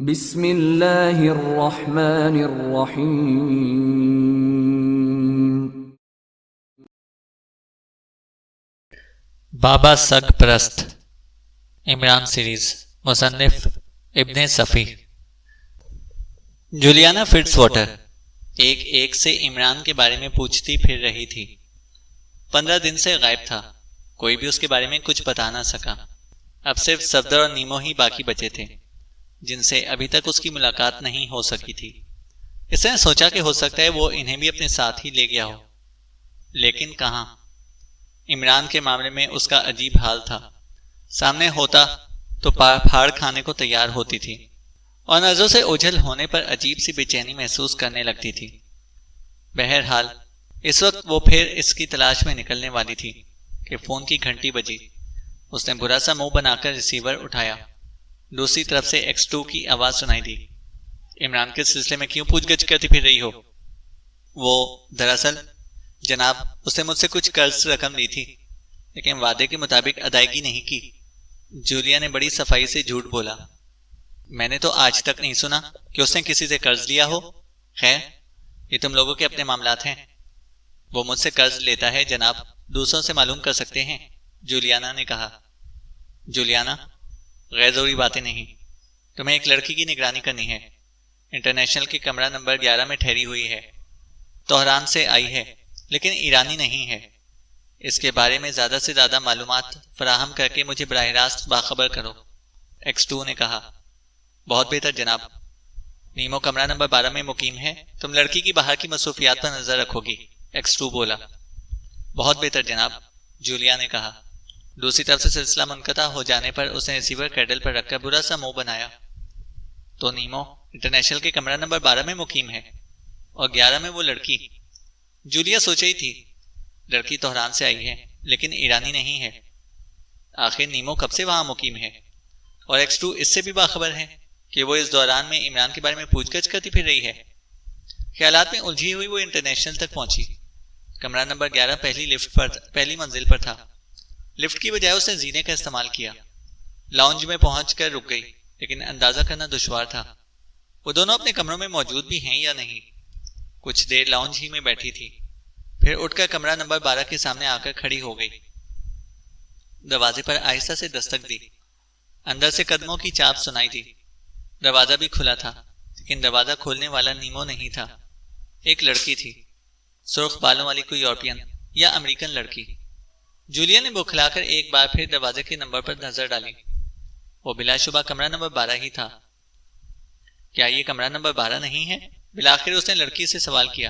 بسم اللہ الرحمن الرحیم۔ بابا سگ پرست عمران سیریز، مصنف ابن صفی۔ جولیانا فٹز واٹر ایک سے عمران کے بارے میں پوچھتی پھر رہی تھی۔ 15 دن سے غائب تھا، کوئی بھی اس کے بارے میں کچھ بتا نہ سکا۔ اب صرف صفدر اور نیمو ہی باقی بچے تھے جن سے ابھی تک اس کی ملاقات نہیں ہو سکی تھی۔ اس نے سوچا کہ ہو سکتا ہے وہ انہیں بھی اپنے ساتھ ہی لے گیا ہو، لیکن کہاں؟ عمران کے معاملے میں اس کا عجیب حال تھا۔ سامنے ہوتا تو پھاڑ کھانے کو تیار ہوتی تھی اور نظروں سے اوجھل ہونے پر عجیب سی بے چینی محسوس کرنے لگتی تھی۔ بہرحال اس وقت وہ پھر اس کی تلاش میں نکلنے والی تھی کہ فون کی گھنٹی بجی۔ اس نے برا سا منہ بنا کر ریسیور اٹھایا۔ دوسری طرف سے X2 کی آواز سنائی دی۔ عمران کے سلسلے میں کیوں پوچھ گچھ کرتی پھر رہی ہو؟ وہ دراصل جناب، اس نے مجھ سے کچھ قرض رقم لی تھی لیکن وعدے کے مطابق ادائیگی نہیں کی۔ جولیا نے بڑی صفائی سے جھوٹ بولا۔ میں نے تو آج تک نہیں سنا کہ اس نے کسی سے قرض لیا ہو۔ خیر، یہ تم لوگوں کے اپنے معاملات ہیں۔ وہ مجھ سے قرض لیتا ہے جناب، دوسروں سے معلوم کر سکتے ہیں، جولیانا نے کہا۔ جولیانا، غیر ضروری باتیں نہیں، تمہیں ایک لڑکی کی نگرانی کرنی ہے۔ انٹرنیشنل کے کمرہ نمبر 11 میں ٹھہری ہوئی ہے، تہران سے آئی ہے لیکن ایرانی نہیں ہے۔ اس کے بارے میں زیادہ سے زیادہ معلومات فراہم کر کے مجھے براہ راست باخبر کرو، X2 نے کہا۔ بہت بہتر جناب۔ نیمو کمرہ نمبر 12 میں مقیم ہے، تم لڑکی کی باہر کی مصروفیات پر نظر رکھو گی، X2 بولا۔ بہت بہتر جناب، جولیا نے کہا۔ دوسری طرف سے سلسلہ منقطع ہو جانے پر اس نے ریسیور کیڈل پر رکھ کر برا سا منہ بنایا۔ تو نیمو انٹرنیشنل کے کمرہ نمبر 12 میں مقیم ہے اور 11 میں وہ لڑکی۔ جولیا سوچ رہی تھی، لڑکی تہران سے آئی ہے لیکن ایرانی نہیں ہے۔ آخر نیمو کب سے وہاں مقیم ہے؟ اور X2 اس سے بھی باخبر ہے کہ وہ اس دوران میں عمران کے بارے میں پوچھ گچھ کرتی پھر رہی ہے۔ خیالات میں الجھی ہوئی وہ انٹرنیشنل تک پہنچی۔ کمرہ نمبر 11 پہلی منزل پر تھا۔ لفٹ کی بجائے اس نے زینے کا استعمال کیا۔ لاؤنج میں پہنچ کر رک گئی لیکن اندازہ کرنا دشوار تھا وہ دونوں اپنے کمروں میں موجود بھی ہیں یا نہیں۔ کچھ دیر لاؤنج ہی میں بیٹھی تھی، پھر اٹھ کر کمرہ نمبر 12 کے سامنے آ کر کھڑی ہو گئی۔ دروازے پر آہستہ سے دستک دی۔ اندر سے قدموں کی چاپ سنائی دی۔ دروازہ بھی کھلا تھا لیکن دروازہ کھولنے والا نیمو نہیں تھا، ایک لڑکی تھی، سرخ بالوں والی کوئی یورپین یا امریکن لڑکی۔ جولیا نے بوکھلا کر ایک بار پھر دروازے کے نمبر پر نظر ڈالی۔ وہ بلا شبہ کمرہ نمبر 12 ہی تھا۔ کیا یہ کمرہ نمبر 12 نہیں ہے؟ بالآخر اس نے لڑکی سے سوال کیا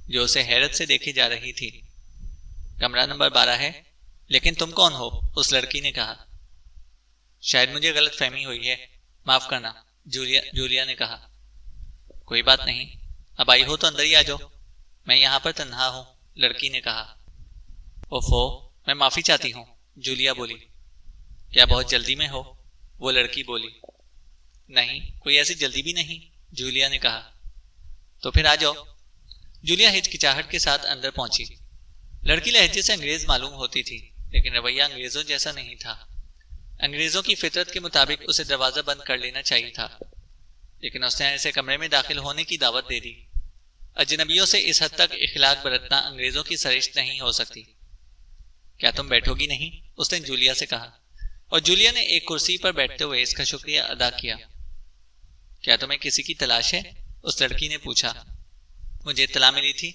جو اسے حیرت سے دیکھی جا رہی تھی۔ کمرہ نمبر 12 ہے، لیکن تم کون ہو؟ اس لڑکی نے کہا۔ شاید مجھے غلط فہمی ہوئی ہے، معاف کرنا، جولیا نے کہا۔ کوئی بات نہیں، اب آئی ہو تو اندر ہی آ جاؤ، میں یہاں پر تنہا ہوں، لڑکی نے کہا۔ اوفو، میں معافی چاہتی ہوں، جولیا بولی۔ کیا بہت جلدی میں ہو؟ وہ لڑکی بولی۔ نہیں، کوئی ایسی جلدی بھی نہیں، جولیا نے کہا۔ تو پھر آ جاؤ۔ جولیا ہچکچاہٹ کے ساتھ اندر پہنچی۔ لڑکی لہجے سے انگریز معلوم ہوتی تھی لیکن رویہ انگریزوں جیسا نہیں تھا۔ انگریزوں کی فطرت کے مطابق اسے دروازہ بند کر لینا چاہیے تھا، لیکن اس نے ایسے کمرے میں داخل ہونے کی دعوت دے دی۔ اجنبیوں سے اس حد تک اخلاق برتنا انگریزوں کی سرشت نہیں ہو سکتی۔ کیا تم بیٹھو گی نہیں؟ اس نے جولیا سے کہا، اور جولیا نے ایک کرسی پر بیٹھتے ہوئے اس کا شکریہ ادا کیا۔ کیا تمہیں کسی کی تلاش ہے؟ اس لڑکی نے پوچھا۔ مجھے اطلاع ملی تھی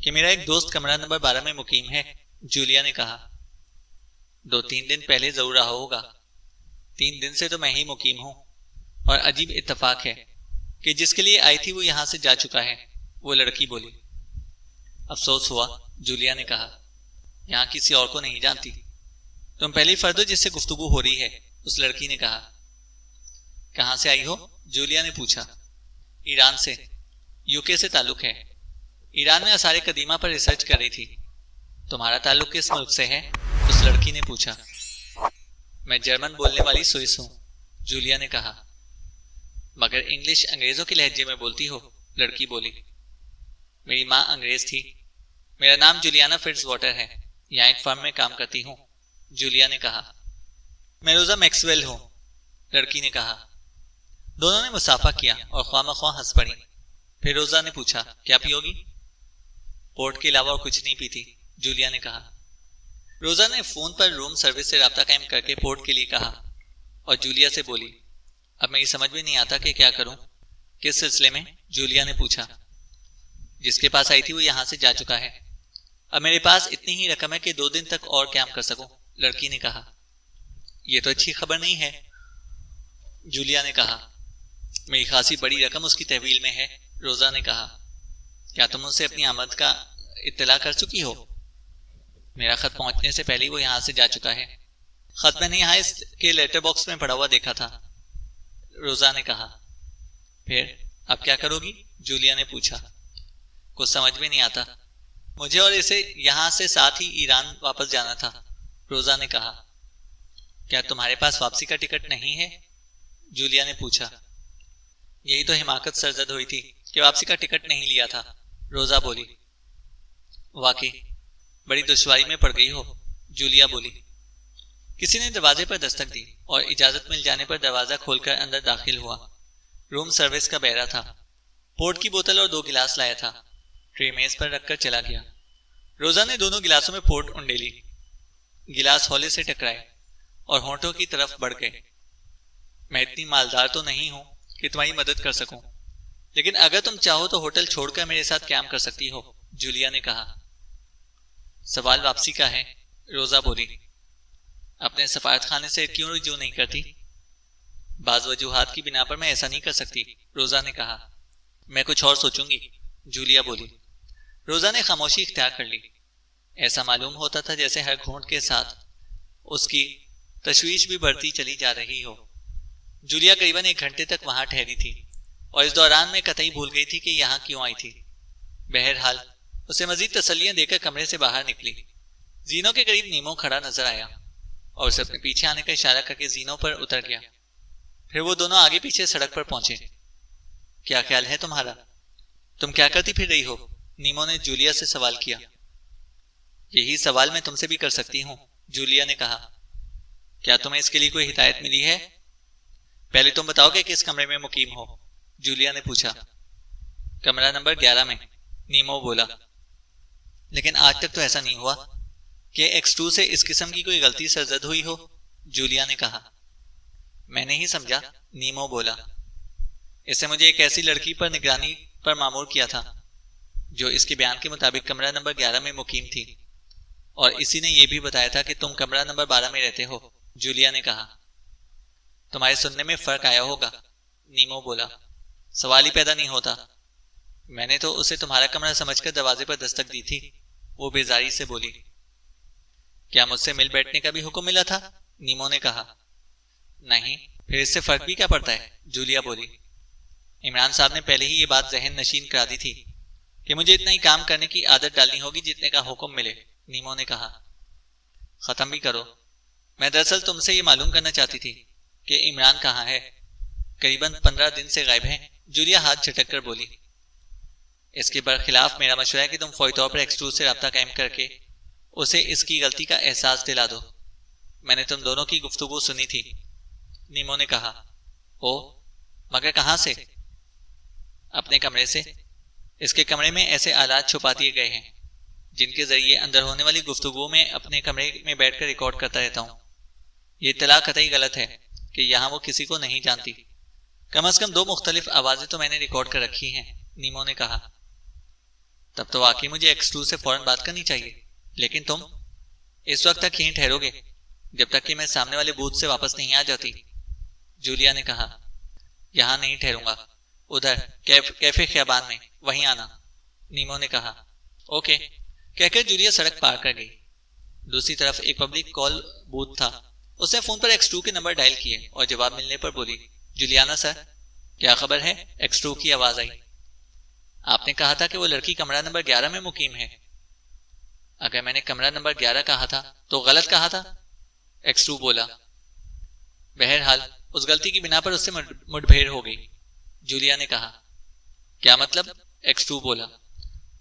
کہ میرا ایک دوست کمرہ نمبر 12 میں مقیم ہے، جولیا نے کہا۔ 2-3 دن پہلے ضرور رہا ہوگا۔ 3 دن سے تو میں ہی مقیم ہوں، اور عجیب اتفاق ہے کہ جس کے لیے آئی تھی وہ یہاں سے جا چکا ہے، وہ لڑکی بولی۔ افسوس ہوا، جولیا نے کہا، یہاں کسی اور کو نہیں جانتی۔ تم پہلی فرد ہو جس سے گفتگو ہو رہی ہے، اس لڑکی نے کہا۔ کہاں سے آئی ہو؟ جولیا نے پوچھا۔ ایران سے، UK سے تعلق ہے۔ ایران میں آثار قدیمہ پر ریسرچ کر رہی تھی۔ تمہارا تعلق کس ملک سے ہے؟ اس لڑکی نے پوچھا۔ میں جرمن بولنے والی سوئس ہوں، جولیا نے کہا۔ مگر انگلش انگریزوں کے لہجے میں بولتی ہو، لڑکی بولی۔ میری ماں انگریز تھی۔ میرا نام جولیانا فٹز واٹر ہے، یہاں ایک فرم میں کام کرتی ہوں، جولیا نے کہا۔ میں روزا میکسویل ہوں، لڑکی نے کہا۔ دونوں نے مسافہ کیا اور خواہ مخواہ ہنس پڑی۔ پھر روزا نے پوچھا کیا پیو گی؟ پورٹ کے علاوہ اور کچھ نہیں پیتی، جولیا نے کہا۔ روزا نے فون پر روم سروس سے رابطہ قائم کر کے پورٹ کے لیے کہا اور جولیا سے بولی اب میری سمجھ میں نہیں آتا کہ کیا کروں۔ کس سلسلے میں؟ جولیا نے پوچھا۔ جس کے پاس آئی تھی وہ یہاں سے جا چکا ہے، اب میرے پاس اتنی ہی رقم ہے کہ 2 دن تک اور قیام کر سکوں، لڑکی نے کہا۔ یہ تو اچھی خبر نہیں ہے، جولیا نے کہا۔ میری خاصی بڑی رقم اس کی تحویل میں ہے، روزا نے کہا۔ کیا تم ان سے اپنی آمد کا اطلاع کر چکی ہو؟ میرا خط پہنچنے سے پہلے وہ یہاں سے جا چکا ہے۔ خط میں نے یہاں اس کے لیٹر باکس میں پڑا ہوا دیکھا تھا، روزا نے کہا۔ پھر اب کیا کرو گی؟ جولیا نے پوچھا۔ کچھ سمجھ میں نہیں آتا، مجھے اور اسے یہاں سے ساتھ ہی ایران واپس جانا تھا، روزا نے کہا۔ کیا تمہارے پاس واپسی کا ٹکٹ نہیں ہے؟ جولیا نے پوچھا۔ یہی تو حماقت سرزد ہوئی تھی کہ واپسی کا ٹکٹ نہیں لیا تھا، روزا بولی۔ واقعی بڑی دشواری میں پڑ گئی ہو، جولیا بولی۔ کسی نے دروازے پر دستک دی اور اجازت مل جانے پر دروازہ کھول کر اندر داخل ہوا۔ روم سروس کا بیرا تھا، پورٹ کی بوتل اور 2 گلاس لایا تھا، ٹرے میز پر رکھ کر چلا گیا۔ روزا نے دونوں گلاسوں میں پورٹ انڈیلی، گلاس ہولے سے ٹکرائے اور ہونٹوں کی طرف بڑھ گئے۔ میں اتنی مالدار تو نہیں ہوں کہ تمہاری مدد کر سکوں، لیکن اگر تم چاہو تو ہوٹل چھوڑ کر میرے ساتھ قیام کر سکتی ہو، جولیا نے کہا۔ سوال واپسی کا ہے، روزا بولی۔ اپنے سفارت خانے سے کیوں رجوع نہیں کرتی؟ بعض وجوہات کی بنا پر میں ایسا نہیں کر سکتی، روزا نے کہا۔ میں کچھ اور سوچوں گی، جولیا بولی۔ روزا نے خاموشی اختیار کر لی۔ ایسا معلوم ہوتا تھا جیسے ہر گھونٹ کے ساتھ اس کی تشویش بھی بڑھتی چلی جا رہی ہو۔ جولیا قریباً 1 گھنٹے تک وہاں ٹھہری تھی اور اس دوران میں قطعی بھول گئی تھی کہ یہاں کیوں آئی تھی۔ بہرحال اسے مزید تسلیاں دے کر کمرے سے باہر نکلی۔ زینوں کے قریب نیمو کھڑا نظر آیا اور اسے اپنے پیچھے آنے کا اشارہ کر کے زینوں پر اتر گیا۔ پھر وہ دونوں آگے پیچھے سڑک پر پہنچے۔ کیا خیال ہے تمہارا؟ تم کیا کرتی پھر رہی ہو؟ نیمو نے جولیا سے سوال کیا۔ یہی سوال میں تم سے بھی کر سکتی ہوں، جولیا نے کہا۔ کیا تمہیں اس کے لیے کوئی ہدایت ملی ہے؟ پہلے تم بتاؤ کہ کس کمرے میں مقیم ہو، جولیا نے پوچھا۔ کمرہ نمبر 11 میں، نیمو بولا۔ لیکن آج تک تو ایسا نہیں ہوا کہ X2 سے اس قسم کی کوئی غلطی سرزد ہوئی ہو، جولیا نے کہا۔ میں نہیں سمجھا، نیمو بولا۔ اس سے مجھے ایک ایسی لڑکی پر نگرانی پر مامور کیا تھا جو اس کے بیان کے مطابق کمرہ نمبر 11 میں مقیم تھی، اور اسی نے یہ بھی بتایا تھا کہ تم کمرہ نمبر 12 میں رہتے ہو، جولیا نے کہا۔ تمہارے سننے میں فرق آیا ہوگا، نیمو بولا۔ سوال ہی پیدا نہیں ہوتا، میں نے تو اسے تمہارا کمرہ سمجھ کر دروازے پر دستک دی تھی، وہ بیزاری سے بولی۔ کیا مجھ سے مل بیٹھنے کا بھی حکم ملا تھا؟ نیمو نے کہا۔ نہیں، پھر اس سے فرق بھی کیا پڑتا ہے، جولیا بولی۔ عمران صاحب نے پہلے ہی یہ بات ذہن نشین کرا دی تھی کہ مجھے اتنا ہی کام کرنے کی عادت ڈالنی ہوگی جتنے کا حکم ملے، نیمو نے کہا۔ ختم بھی کرو، میں دراصل تم سے یہ معلوم کرنا چاہتی تھی کہ عمران کہاں ہے، قریباً 15 دن سے غائب ہیں، جولیا ہاتھ جھٹک کر بولی۔ اس کے برخلاف میرا مشورہ ہے کہ تم فوری طور پر X2 سے رابطہ قائم کر کے اسے اس کی غلطی کا احساس دلا دو۔ میں نے تم دونوں کی گفتگو سنی تھی، نیمو نے کہا۔ او، مگر کہاں سے؟ اپنے کمرے سے۔ اس کے کمرے میں ایسے آلات چھپا دیے گئے ہیں جن کے ذریعے اندر ہونے والی گفتگو میں اپنے کمرے میں بیٹھ کر ریکارڈ کرتا رہتا ہوں۔ یہ اطلاع قطعی غلط ہے کہ یہاں وہ کسی کو نہیں جانتی۔ کم از کم 2 مختلف آوازیں تو میں نے ریکارڈ کر رکھی ہیں، نیمو نے کہا۔ تب تو واقعی مجھے X2 سے فوراً بات کرنی چاہیے، لیکن تم اس وقت تک یہیں ٹھہرو گے جب تک کہ میں سامنے والے بوتھ سے واپس نہیں آ جاتی، جولیا نے کہا۔ یہاں نہیں ٹھہروں گا، ادھر کیفے خیابان میں، وہیں آنا، نیمو نے کہا۔ اوکے، کہہ کر جولیا سڑک پار کر گئی۔ دوسری طرف ایک پبلک کال بوتھ تھا، اس نے فون پر X2 کے نمبر ڈائل کیے اور جواب ملنے پر بولی، جولیانا سر، کیا خبر ہے؟ X2 کی آواز آئی۔ آپ نے کہا تھا کہ وہ لڑکی کمرہ نمبر 11 میں مقیم ہے۔ اگر میں نے کمرہ نمبر 11 کہا تھا تو غلط کہا تھا، X2 بولا۔ بہرحال اس غلطی کی بنا پر اس سے مڈبھیڑ ہو گئی، جولیا نے کہا۔ کیا مطلب؟ X2 بولا۔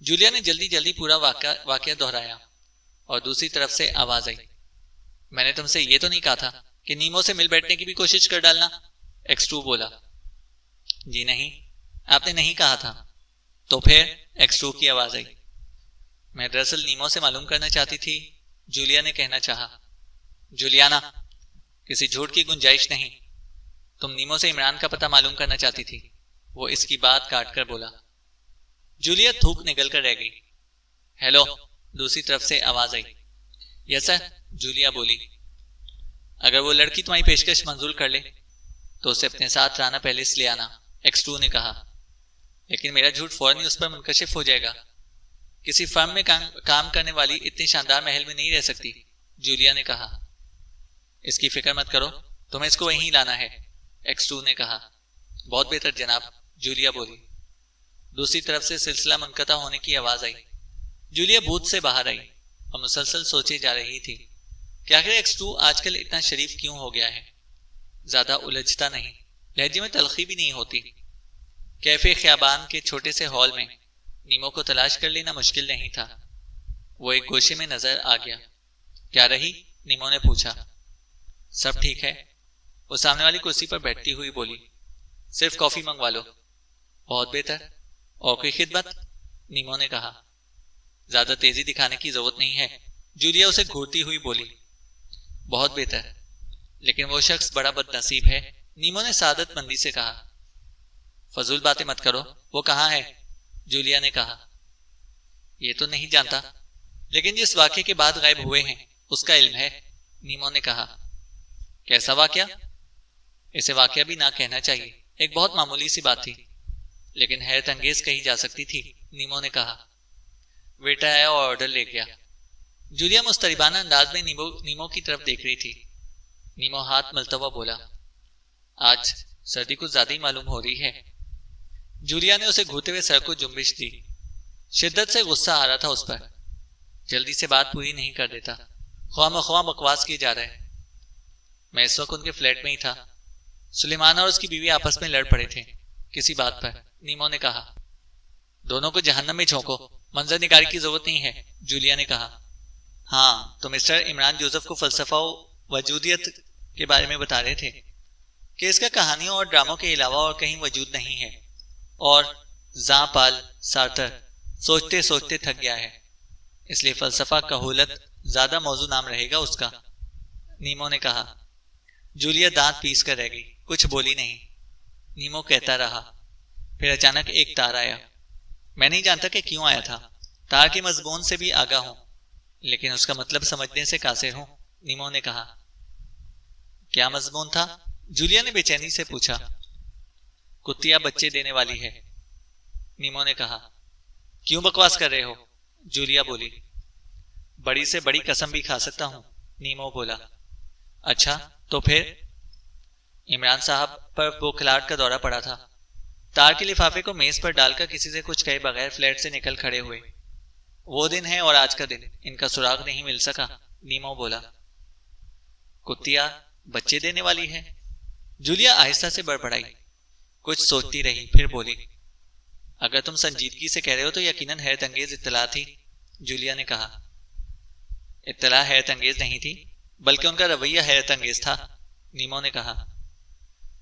جولیا نے جلدی پورا واقعہ دہرایا اور دوسری طرف سے آواز آئی، میں نے تم سے یہ تو نہیں کہا تھا کہ نیمو سے مل بیٹھنے کی بھی کوشش کر ڈالنا، X2 بولا۔ جی نہیں، آپ نے نہیں کہا تھا۔ تو پھر X2 کی آواز آئی۔ میں دراصل نیمو سے معلوم کرنا چاہتی تھی، جولیا نے کہنا چاہا۔ جولیانا، کسی جھوٹ کی گنجائش نہیں، تم نیمو سے عمران کا پتہ معلوم کرنا چاہتی تھی، وہ اس کی بات کاٹ کر بولا۔ جولیا تھوک نگل کر رہ گئی۔ ہیلو، دوسری طرف سے آواز آئی۔ یس سر، جولیا بولی۔ اگر وہ لڑکی تمہاری پیشکش منظور کر لے تو اسے اپنے ساتھ رانا پیلس لے آنا، X2 نے کہا۔ لیکن میرا جھوٹ فوراً ہی اس پر منکشف ہو جائے گا۔ کسی فرم میں کام کرنے والی اتنی شاندار محل میں نہیں رہ سکتی، جولیا نے کہا۔ اس کی فکر مت کرو، تمہیں اس کو وہیں لانا ہے، X2 نے کہا۔ بہت بہتر جناب، جولیا بولی۔ دوسری طرف سے سلسلہ منقطع ہونے کی آواز آئی۔ جولیا بوتھ سے باہر آئی اور مسلسل سوچے جا رہی تھی کہ آخر X2 آج کل اتنا شریف کیوں ہو گیا ہے۔ زیادہ الجھتا نہیں، لہجے میں تلخی بھی نہیں ہوتی۔ کیفے خیابان کے چھوٹے سے ہال میں نیمو کو تلاش کر لینا مشکل نہیں تھا۔ وہ ایک گوشے میں نظر آ گیا۔ کیا رہی؟ نیمو نے پوچھا۔ سب ٹھیک ہے، وہ سامنے والی کرسی پر بیٹھتی ہوئی بولی۔ صرف کافی منگوا لو۔ بہت بہتر، اور کوئی خدمت؟ نیمو نے کہا۔ زیادہ تیزی دکھانے کی ضرورت نہیں ہے، جولیا اسے گھورتی ہوئی بولی۔ بہت بہتر، لیکن وہ شخص بڑا بد نصیب ہے، نیمو نے سعادت مندی سے کہا۔ فضول باتیں مت کرو، وہ کہاں ہے؟ جولیا نے کہا۔ یہ تو نہیں جانتا، لیکن جس واقعے کے بعد غائب ہوئے ہیں اس کا علم ہے، نیمو نے کہا۔ کیسا واقعہ؟ اسے واقعہ بھی نہ کہنا چاہیے، ایک بہت معمولی سی بات تھی، لیکن حیرت انگیز کہی جا سکتی تھی، نیمو نے کہا۔ ویٹر آیا اور آرڈر لے گیا۔ جولیا مستربانہ انداز میں نیمو کی طرف دیکھ رہی تھی۔ نیمو ہاتھ ملتا ہوا بولا، آج سردی کچھ زیادہ ہی معلوم ہو رہی ہے۔ جولیا نے اسے گھوتے ہوئے سر کو جنبش دی۔ شدت سے غصہ آ رہا تھا اس پر۔ جلدی سے بات پوری نہیں کر دیتا، خواہ مخواہ بکواس کیے جا رہے۔ میں اس وقت ان کے فلیٹ میں ہی تھا۔ سلیمان اور اس کی بیوی آپس میں لڑ پڑے تھے کسی بات پر، نیمو نے کہا۔ دونوں کو جہنم میں جھونکو، منظر نگاری کی ضرورت نہیں ہے، جولیا نے کہا۔ ہاں، تو مسٹر عمران جوزف کو فلسفہ و وجودیت کے بارے میں بتا رہے تھے کہ اس کا کہانیوں اور ڈراموں کے علاوہ اور کہیں وجود نہیں ہے، اور زاں پال سارتر سوچتے سوچتے تھک گیا ہے، اس لیے فلسفہ کہولت زیادہ موضوع نام رہے گا اس کا، نیمو نے کہا۔ جولیا دانت پیس کر رہ گئی، کچھ بولی نہیں۔ نیمو کہتا رہا۔ پھر اچانک ایک تار آیا۔ میں نہیں جانتا کہ کیوں آیا تھا، تار کے مضمون سے بھی آگاہ ہوں، لیکن اس کا مطلب سمجھنے سے قاصر ہوں، نیمو نے کہا۔ کیا مضمون تھا؟ جولیا نے بے چینی سے پوچھا۔ کتیا بچے دینے والی ہے، نیمو نے کہا۔ کیوں بکواس کر رہے ہو؟ جولیا بولی۔ بڑی سے بڑی قسم بھی کھا سکتا ہوں، نیمو بولا۔ اچھا، تو پھر؟ عمران صاحب پر بوکھلاہٹ کا دورہ پڑا تھا۔ تار کے لفافے کو میز پر ڈال کر کسی سے کچھ کہے بغیر فلیٹ سے نکل کھڑے ہوئے۔ وہ دن ہے اور آج کا دن، ان کا سراغ نہیں مل سکا، نیمو بولا۔ کتیا بچے دینے والی ہے؟ جولیا آہستہ سے بڑبڑائی، کچھ سوچتی رہی، پھر بولی۔ اگر تم سنجیدگی سے کہہ رہے ہو تو یقیناً حیرت انگیز اطلاع تھی، جولیا نے کہا۔ اطلاع حیرت انگیز نہیں تھی، بلکہ ان کا رویہ حیرت انگیز تھا، نیمو نے کہا۔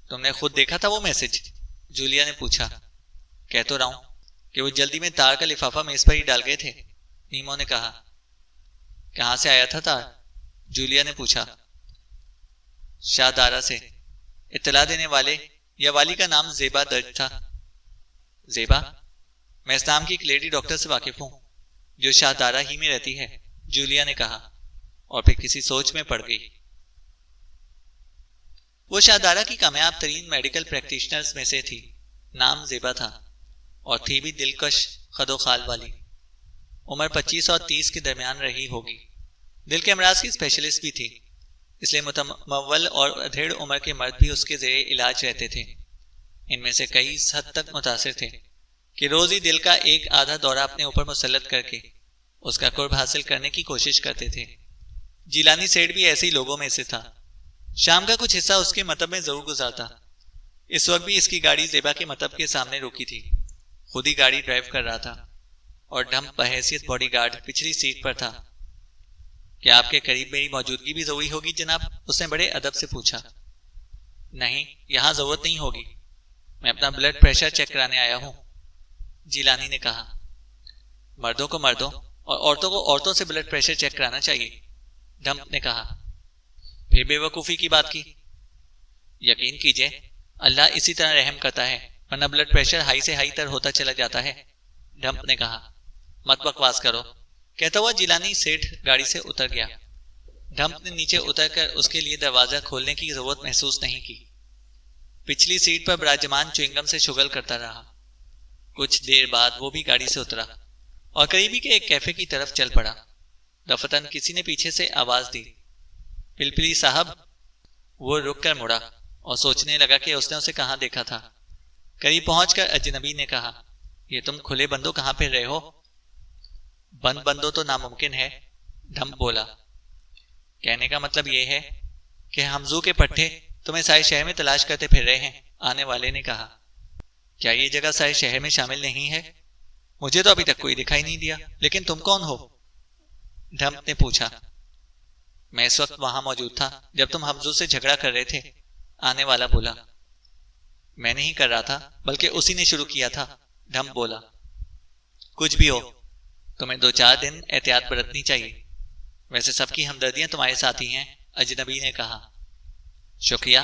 تم نے خود دیکھا تھا وہ میسج؟ جولیا نے پوچھا۔ کہہ تو رہا ہوں کہ وہ جلدی میں تار کا لفافہ میز پر ہی ڈال گئے تھے، نیمو نے کہا۔ کہاں سے آیا تھا تار؟ جولیا نے پوچھا۔ شاہ دارا سے۔ اطلاع دینے والے یا والی کا نام زیبا درج تھا۔ زیبا؟ میں اس نام کی ایک لیڈی ڈاکٹر سے واقف ہوں جو شاہ دارا ہی میں رہتی ہے، جولیا نے کہا، اور پھر کسی سوچ میں پڑ گئی۔ وہ شاہ دارا کی کامیاب ترین میڈیکل پریکٹیشنرز میں سے تھی، نام زیبا تھا، اور تھی بھی دلکش خد و خال والی۔ عمر 25 اور 30 کے درمیان رہی ہوگی۔ دل کے امراض کی اسپیشلسٹ بھی تھی، اس لیے متمول اور ادھیڑ عمر کے مرد بھی اس کے زیر علاج رہتے تھے۔ ان میں سے کئی اس حد تک متاثر تھے کہ روز ہی دل کا ایک آدھا دورہ اپنے اوپر مسلط کر کے اس کا قرب حاصل کرنے کی کوشش کرتے تھے۔ جیلانی سیٹ بھی ایسے ہی لوگوں میں سے تھا۔ شام کا کچھ حصہ اس کے مطب میں ضرور گزارتا۔ اس وقت بھی اس کی گاڑی زیبا کے مطب کے سامنے روکی تھی۔ خود ہی گاڑی ڈرائیو کر رہا تھا اور ڈھمپ بحیثیت باڈی گارڈ پچھلی سیٹ پر تھا۔ کیا آپ کے قریب میری موجودگی بھی ضروری ہوگی جناب؟ اس نے بڑے ادب سے پوچھا۔ نہیں، یہاں ضرورت نہیں ہوگی، میں اپنا بلڈ پریشر چیک کرانے آیا ہوں، جیلانی نے کہا۔ مردوں کو مردوں اور عورتوں کو عورتوں سے بلڈ پریشر چیک کرانا چاہیے، ڈھمپ نے کہا۔ پھر بے وقوفی کی بات کی۔ یقین کیجئے اللہ اسی طرح رحم کرتا ہے، ورنہ بلڈ پریشر ہائی سے ہائی تر ہوتا چلا جاتا ہے، ڈھمپ نے کہا۔ مت بکواس کرو، کہتا ہوا جیلانی سیٹھ گاڑی سے اتر گیا۔ ڈھمپ نے نیچے اتر کر اس کے لیے دروازہ کھولنے کی ضرورت محسوس نہیں کی۔ پچھلی سیٹ پر براجمان چوئنگم سے شغل کرتا رہا۔ کچھ دیر بعد وہ بھی گاڑی سے اترا اور قریبی کے ایک کیفے کی طرف چل پڑا۔ دفتن کسی نے پیچھے سے آواز دی، پلپلی صاحب۔ وہ رک کر مڑا اور سوچنے لگا کہ اس نے اسے کہاں دیکھا تھا۔ قریب پہنچ کر اجنبی نے کہا، یہ تم کھلے بندوں کہاں پھر رہے ہو؟ بند بندوں تو ناممکن ہے، ڈھمپ بولا۔ کہنے کا مطلب یہ ہے کہ ہمزو کے پٹھے تمہیں سارے شہر میں تلاش کرتے پھر رہے ہیں، آنے والے نے کہا۔ کیا یہ جگہ سارے شہر میں شامل نہیں ہے؟ مجھے تو ابھی تک کوئی دکھائی نہیں دیا، لیکن تم کون ہو؟ ڈھمپ نے پوچھا۔ میں اس وقت وہاں موجود تھا جب تم ہمزو سے جھگڑا کر رہے تھے، آنے والا بولا۔ میں نہیں کر رہا تھا، بلکہ اسی نے شروع کیا تھا، ڈھمپ بولا۔ کچھ بھی ہو، تمہیں 2-4 دن احتیاط برتنی چاہیے، ویسے سب کی ہمدردیاں تمہارے ساتھ ہی ہیں، اجنبی نے کہا۔ شکریہ،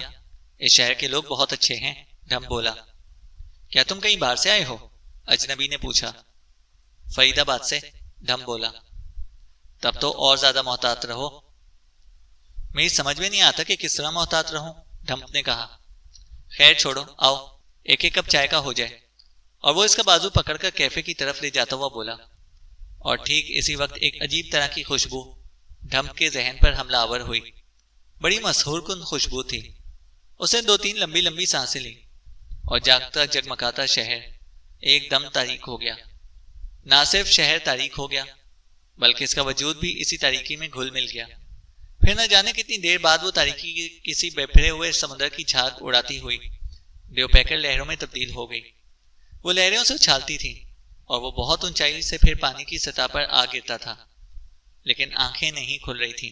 اس شہر کے لوگ بہت اچھے ہیں، ڈھمپ بولا۔ کیا تم کہیں باہر سے آئے ہو؟ اجنبی نے پوچھا۔ فرید آباد سے، ڈھمپ بولا۔ تب تو اور زیادہ محتاط رہو۔ میری سمجھ میں نہیں آتا کہ کس طرح محتاط رہوں، ڈھمپ نے کہا۔ خیر چھوڑو، آؤ ایک ایک کپ چائے کا ہو جائے، اور وہ اس کا بازو پکڑ کر کیفے کی طرف لے جاتا ہوا بولا۔ اور ٹھیک اسی وقت ایک عجیب طرح کی خوشبو ڈھمپ کے ذہن پر حملہ آور ہوئی۔ بڑی مسحور کن خوشبو تھی۔ اس نے 2-3 لمبی لمبی سانسیں لی اور جاگتا جگمگاتا شہر ایک دم تاریک ہو گیا۔ نہ صرف شہر تاریک ہو گیا بلکہ اس کا وجود بھی اسی تاریکی میں گھل مل گیا۔ پھر نہ جانے کتنی دیر بعد وہ تاریکی کسی بپھرے ہوئے سمندر کی جھاگ اڑاتی ہوئی ڈیوپیکر لہروں میں تبدیل ہو گئی۔ وہ لہروں سے اچھالتی تھیں اور وہ بہت اونچائی سے پھر پانی کی سطح پر آ گرتا تھا، لیکن آنکھیں نہیں کھل رہی تھیں۔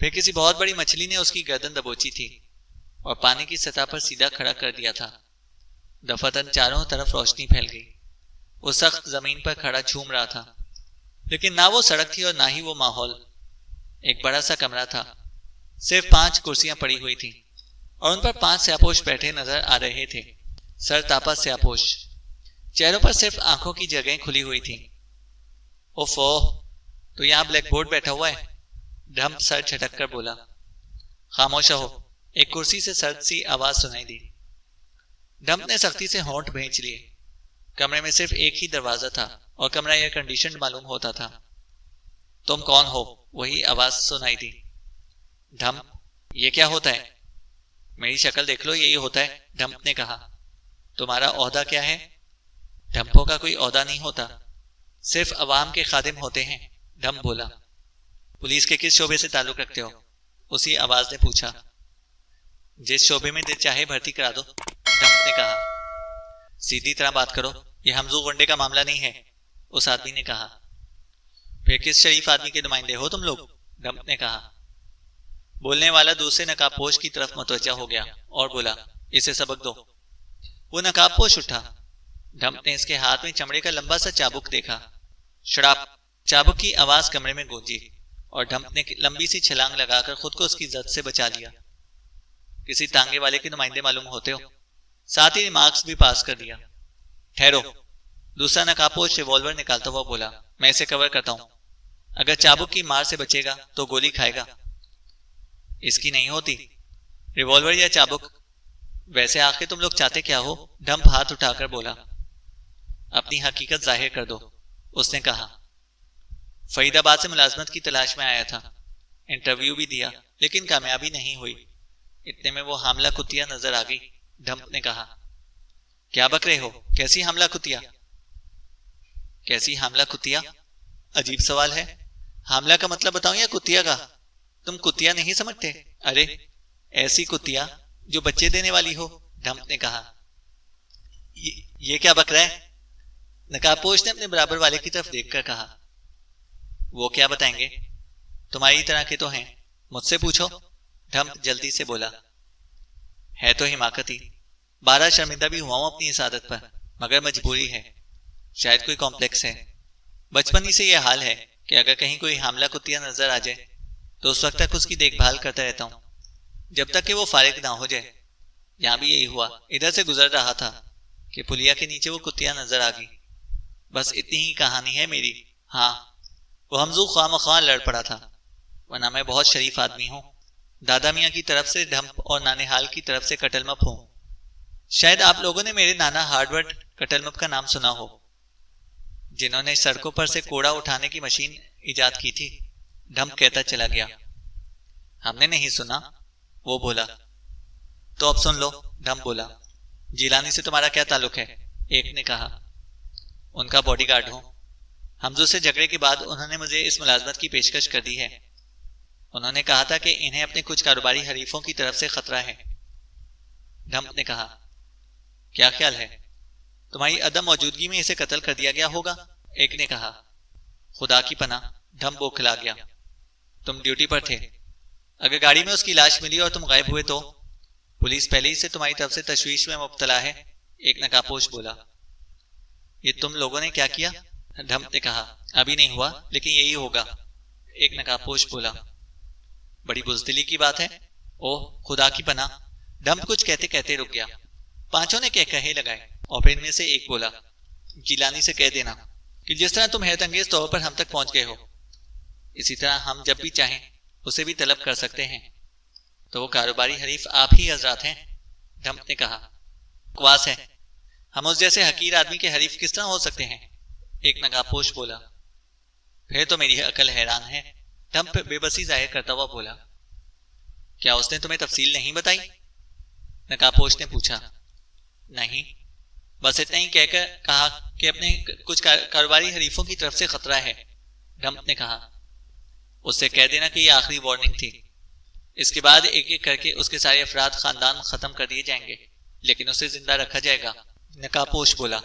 پھر کسی بہت بڑی مچھلی نے اس کی گردن دبوچی تھی اور پانی کی سطح پر سیدھا کھڑا کر دیا تھا۔ دفتن چاروں طرف روشنی پھیل گئی۔ وہ سخت زمین پر کھڑا جھوم رہا تھا، لیکن نہ وہ سڑک تھی اور نہ ہی وہ ماحول۔ ایک بڑا سا کمرہ تھا، صرف 5 کرسیاں پڑی ہوئی تھیں اور ان پر 5 سیاپوش بیٹھے نظر آ رہے تھے، سر تاپا سیاپوش۔ چہروں پر صرف آنکھوں کی جگہیں کھلی ہوئی تھیں۔ اوفو، تو یہاں بلیک بورڈ بیٹھا ہوا ہے، ڈھمپ سر جھٹک کر بولا۔ خاموش رہو، ایک کرسی سے سرد سی آواز سنائی دی۔ ڈھمپ نے سختی سے ہونٹ بھینچ لیے۔ کمرے میں صرف ایک ہی دروازہ تھا اور کمرہ ایئر کنڈیشنڈ معلوم ہوتا تھا۔ تم کون ہو؟ وہی آواز سنائی دی۔ ڈھمپ، یہ کیا ہوتا ہے؟ میری شکل دیکھ لو، یہی ہوتا ہے، ڈھمپ نے کہا۔ تمہارا عہدہ کیا ہے؟ ڈھمپوں کا کوئی عہدہ نہیں ہوتا، صرف عوام کے خادم ہوتے ہیں، ڈھمپ بولا۔ پولیس کے کس شعبے سے تعلق رکھتے ہو؟ اسی آواز نے پوچھا۔ جس شعبے میں دل چاہے بھرتی کرا دو، ڈھمپ نے کہا۔ سیدھی طرح بات کرو، یہ ہمزو غنڈے کا معاملہ نہیں ہے، اس آدمی نے کہا۔ پھر کس شریف آدمی کے نمائندے ہو تم لوگ؟ ڈھمپ نے کہا۔ بولنے والا دوسرے نقاب پوش کی طرف متوجہ ہو گیا اور بولا، اسے سبق دو۔ وہ نقاب پوش اٹھا۔ ڈھمپ نے اس کے ہاتھ میں چمڑے کا لمبا سا چابک دیکھا۔ شڑاپ، چابک کی آواز کمرے میں گونجی اور ڈھمپ نے لمبی سی چھلانگ لگا کر خود کو اس کی زد سے بچا لیا۔ کسی تانگے والے کے نمائندے معلوم ہوتے ہو؟ ساتھ ہی ریمارکس بھی پاس کر دیا۔ ٹھہرو، دوسرا نقاب پوش ریوالور نکالتا ہوا بولا، میں اسے کور کرتا ہوں، اگر چابک کی مار سے بچے گا تو گولی کھائے گا۔ اس کی نہیں ہوتی، ریوالور یا چابک، ویسے آخر تم لوگ چاہتے کیا ہو؟ ڈھمپ ہاتھ اٹھا کر بولا۔ اپنی حقیقت ظاہر کر دو، اس نے کہا۔ فرید آباد سے ملازمت کی تلاش میں آیا تھا، انٹرویو بھی دیا لیکن کامیابی نہیں ہوئی، اتنے میں وہ حاملہ کتیا نظر آ گئی، ڈھمپ نے کہا۔ کیا بک رہے ہو؟ کیسی حاملہ کتیا؟ کیسی حاملہ کتیا؟ عجیب سوال ہے، حاملہ کا مطلب بتاؤں یا کتیا کا؟ تم کتیا نہیں سمجھتے؟ ارے ایسی کتیا جو بچے دینے والی ہو، ڈھمپ نے کہا۔ یہ کیا بک رہا ہے؟ نقاب پوش نے اپنے برابر والے کی طرف دیکھ کر کہا۔ وہ کیا بتائیں گے، تمہاری طرح کے تو ہیں، مجھ سے پوچھو، ڈھمپ جلدی سے بولا۔ ہے تو حماقتی، 12 شرمندہ بھی ہوا ہوں اپنی اس عادت پر، مگر مجبوری ہے، شاید کوئی کمپلیکس ہے۔ بچپن ہی سے یہ حال ہے کہ اگر کہیں کوئی حاملہ کتیا نظر آ جائے تو اس وقت تک اس کی دیکھ بھال کرتا رہتا ہوں جب تک کہ وہ فارغ نہ ہو جائے۔ یہاں بھی یہی ہوا، ادھر سے گزر رہا تھا کہ پلیا کے نیچے وہ کتیا نظر آ گئی۔ بس اتنی ہی کہانی ہے میری۔ ہاں، وہ ہمزو خواہ مخواہ لڑ پڑا تھا، ورنہ میں بہت شریف آدمی ہوں، دادا میاں کی طرف سے ڈھمپ اور نانیہال کی طرف سے کٹل مپ ہوں۔ شاید آپ لوگوں نے میرے نانا ہارڈورڈ کٹل مپ کا نام سنا ہو، جنہوں نے سڑکوں پر سے کوڑا اٹھانے کی مشین ایجاد کی تھی۔ ڈھمپ کہتا چلا گیا۔ ہم نے نہیں سنا، وہ بولا۔ تو اب سن لو، ڈھمپ بولا۔ جیلانی سے تمہارا کیا تعلق ہے؟ ایک نے کہا۔ ان کا باڈی گارڈ ہوں۔ حمزو سے جھگڑے کے بعد انہوں نے مجھے اس ملازمت کی پیشکش کر دی ہے۔ انہوں نے کہا تھا کہ انہیں اپنے کچھ کاروباری حریفوں کی طرف سے خطرہ ہے۔ ڈھمپ نے کہا۔ کیا خیال ہے؟ تمہاری عدم موجودگی میں اسے قتل کر دیا گیا ہوگا، ایک نے کہا۔ خدا کی پناہ، ڈھمپ بوکھلا گیا۔ تم ڈیوٹی پر تھے، اگر گاڑی میں اس کی لاش ملی اور تم غائب ہوئے تو؟ پولیس پہلے ہی سے تمہاری طرف سے تشویش میں مبتلا ہے، ایک نقابپوش بولا۔ یہ تم لوگوں نے کیا کیا؟ ڈھمپ نے کہا۔ ابھی نہیں ہوا، لیکن یہی ہوگا، ایک نقابپوش بولا۔ بڑی بزدلی کی بات ہے۔ اوہ خدا کی پناہ، ڈھمپ کچھ کہتے کہتے رک گیا۔ پانچوں نے کہے لگائے اور پھر ان میں سے ایک بولا، جیلانی سے کہہ دینا کہ جس طرح تم حیرت انگیز طور پر ہم تک پہنچ گئے ہو، اسی طرح ہم جب بھی چاہیں اسے بھی طلب کر سکتے ہیں۔ تو وہ کاروباری حریف آپ ہی حضرات ہیں، ڈھمپ نے کہا۔ بکواس ہے، ہم اس جیسے حقیر آدمی کے حریف کس طرح ہو سکتے ہیں، ایک نقابپوش بولا۔ پھر تو میری عقل حیران ہے، ڈھمپ بے بسی ظاہر کرتا ہوا بولا۔ کیا اس نے تمہیں تفصیل نہیں بتائی؟ نقابپوش نے پوچھا۔ نہیں، بس اتنا ہی کہہ کر کہا کہ اپنے کچھ کاروباری حریفوں کی طرف سے خطرہ ہے، ڈھمپ نے کہا۔ اس سے کہہ دینا کہ یہ آخری وارننگ تھی، اس کے بعد ایک ایک کر کے اس کے سارے افراد خاندان ختم کر دیے جائیں گے، لیکن اسے زندہ رکھا جائے گا، نقابپوش بولا۔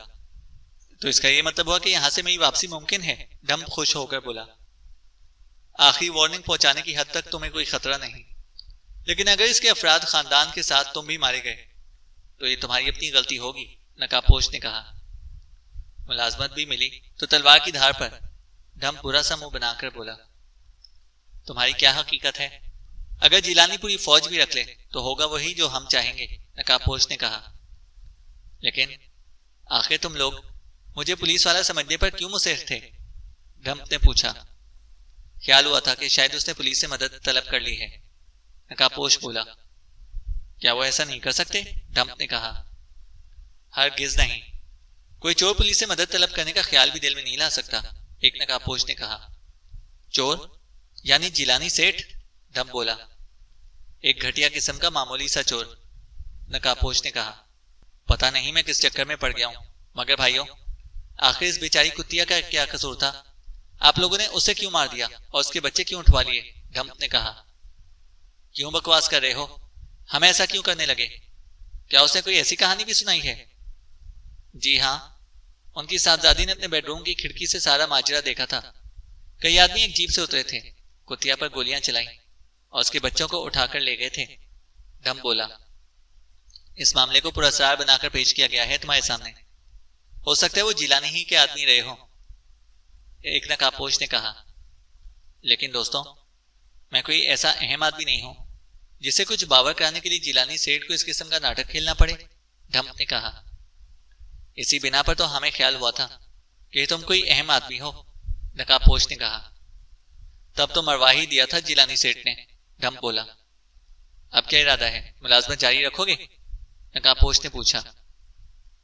تو اس کا یہ مطلب ہوا کہ یہاں سے میری واپسی ممکن ہے، ڈھمپ خوش ہو کر بولا۔ آخری وارننگ پہنچانے کی حد تک تمہیں کوئی خطرہ نہیں، لیکن اگر اس کے افراد خاندان کے ساتھ تم بھی مارے گئے تو یہ تمہاری اپنی غلطی ہوگی، نقابپوش نے کہا۔ ملازمت بھی ملی تو تلوار کی دھار پر، ڈھمپ برا سا منہ بنا کر بولا۔ تمہاری کیا حقیقت ہے؟ اگر جیلانی پوری فوج بھی رکھ لے تو ہوگا وہی جو ہم چاہیں گے، نقابپوش نے کہا۔ لیکن آخر تم لوگ مجھے پولیس والا سمجھنے پر کیوں مصر تھے؟ ڈھمپ نے پوچھا۔ خیال ہوا تھا کہ شاید اس نے پولیس سے مدد طلب کر لی ہے، نقابپوش بولا۔ کیا وہ ایسا نہیں کر سکتے؟ ڈھمپ نے کہا۔ ہرگز نہیں، کوئی چور پولیس سے مدد طلب کرنے کا خیال بھی دل میں نہیں لا سکتا، ایک نقابپوش نے کہا۔ چور یعنی جیلانی سیٹھ؟ ڈھمپ بولا۔ ایک گھٹیا قسم کا معمولی سا چور، نقابپوش نے کہا۔ پتہ نہیں میں کس چکر میں پڑ گیا ہوں، مگر بھائیوں، آخر اس بیچاری کتیا کا کیا قصور تھا؟ آپ لوگوں نے اسے کیوں مار دیا اور اس کے بچے کیوں اٹھوا لیے؟ ڈھمپ نے کہا۔ کیوں بکواس کر رہے ہو؟ ہم ایسا کیوں کرنے لگے؟ کیا اس نے کوئی ایسی کہانی بھی سنائی ہے؟ جی ہاں، ان کی صاحبزادی نے اپنے بیڈ روم کی کھڑکی سے سارا ماجرا دیکھا تھا۔ کئی آدمی ایک جیپ سے اترے تھے، کتیا پر گولیاں چلائیں اور اس کے بچوں کو اٹھا کر لے گئے تھے، ڈھمپ بولا۔ اس معاملے کو پراسرار بنا کر پیش کیا گیا ہے تمہارے سامنے، ہو سکتا ہے وہ جیلانی ہی کے آدمی رہے ہوں، ایک نقابپوش نے کہا۔ لیکن دوستوں، میں کوئی ایسا اہم آدمی نہیں ہوں جسے کچھ باور کرانے کے لیے جیلانی سیٹھ کو اس قسم کا ناٹک کھیلنا پڑے، ڈھمپ نے کہا۔ اسی بنا پر تو ہمیں خیال ہوا تھا کہ تم کوئی اہم آدمی ہو، نقابپوش نے کہا۔ تب تو مروا ہی دیا تھا جیلانی سیٹھ نے، ڈھمپ بولا۔ اب کیا ارادہ ہے، ملازمت جاری رکھو گے؟ نقابپوش نے پوچھا۔